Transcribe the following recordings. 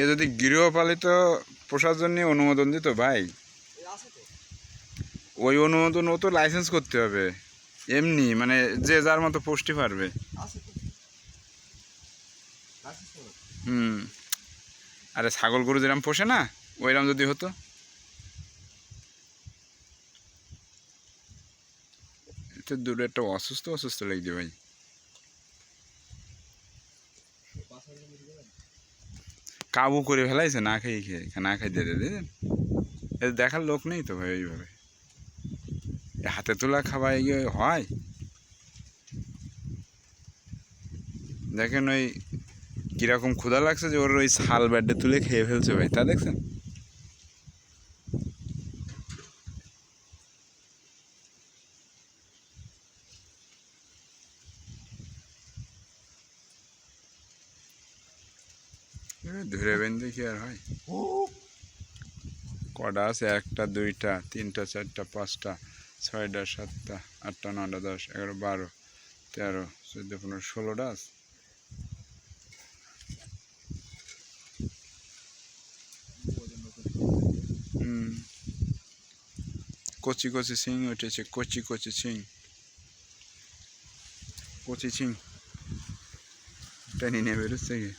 এ যদি গৃহপালিত পোষার জন্য অনুমোদন দিত ভাই, ওই অনুমোদন ও তো লাইসেন্স করতে হবে। এমনি মানে যে যার মতো পুষতে পারবে। আরে ছাগল গরু যেরকম পোষে না, ওইরকম যদি হতো। তো দূরে একটা অসুস্থ অসুস্থ লাগছে ভাই। কাবু করে ফেলাইছে না খেয়ে খেয়ে, না খাই দিয়ে দিয়েছেন। দেখার লোক নেই তো ভাই ওইভাবে। হাতে তোলা খাওয়া এগিয়ে হয়। দেখেন ওই কিরকম ক্ষুধা লাগছে যে ওর ওই ছাল ব্যাডে তুলে খেয়ে ফেলছে ভাই, তা দেখছেন। ধরে বেঁধে কি আর হয়। কটা আছে? 1টা 2টা 3টা 4টা 5টা 6টা 7টা 8টা 9টা 10 11 12 13 14 15 16টা আছে। কচি কচি শিং উঠেছে, কচি কচি শিং, কচি শিং টেনে নিয়ে বেরোচ্ছে কি।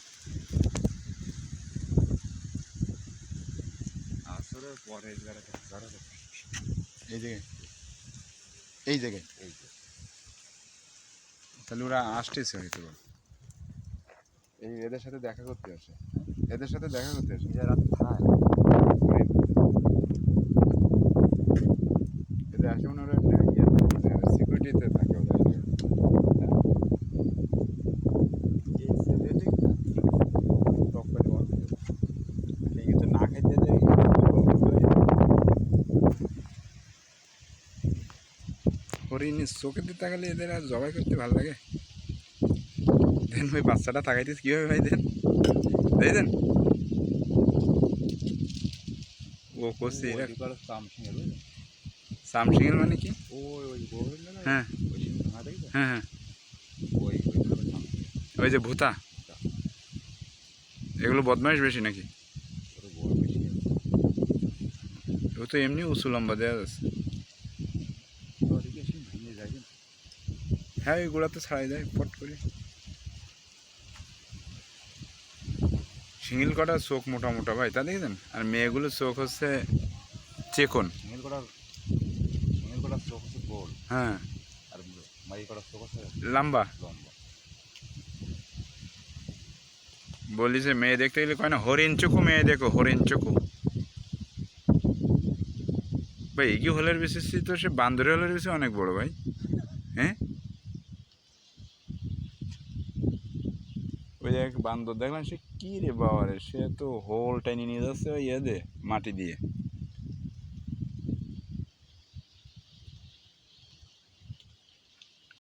এই জায়গায়, এই জায়গায়, তাহলে ওরা আসতেছে হয়তো। এই এদের সাথে দেখা করতে আসে, এদের সাথে দেখা করতে আসে। এদের আসে মনে ওরা সিকিউরিটিতে থাকে ওরা। না খাইতে দেয়। হরিণের চোখের দিকে তাকালে এদের আর জবাই করতে ভালো লাগে। দেন ওই বাচ্চাটা তাকাইতেছে কীভাবে ভাই, দেন দেন ও করছে এরা। সামসিংয়ের মানে কি? হ্যাঁ হ্যাঁ হ্যাঁ, ওই যে ভূতা, এগুলো বদমাইশ বেশি নাকি? ও তো এমনি উঁচু লম্বা দেওয়া যাচ্ছে। হ্যাঁ ওই গোড়াতে ছাড়াই যায় পট করে। শিঙিল কটার চোখ মোটা মোটা ভাই, তা দেখেছেন। আর মেয়েগুলোর চোখ হচ্ছে চেকন। হ্যাঁ লম্বা। বলি যে মেয়ে দেখতে গেলে কয় না হরিণ চকু, মেয়ে দেখো হরিণ চকু। ভাই এগিয়ে হলের বেশি তো সে বান্দরে হলের বেশি অনেক বড় ভাই। হ্যাঁ ওই এক বান্দর দেখলাম, সে কী রে বাবা রে, সে তো হোল টাইনি নিয়ে যাচ্ছে ওই ইয়ে দিয়ে, মাটি দিয়ে।